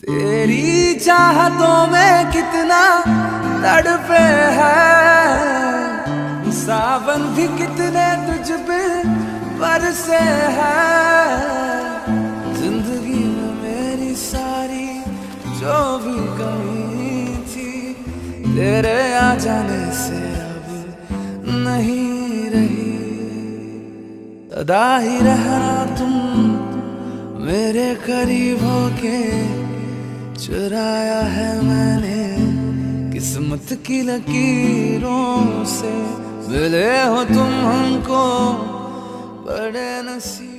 तेरी चाहतों में कितना तड़पे है, सावन भी कितने तुझ पे बरसे है। जिंदगी में मेरी सारी जो भी कमी थी, तेरे आ जाने से अब नहीं रही। सदा ही रहना तुम मेरे करीब होके, चुराया है मैंने किस्मत की लकीरों से। मिले हो तुम हमको बड़े नसीब।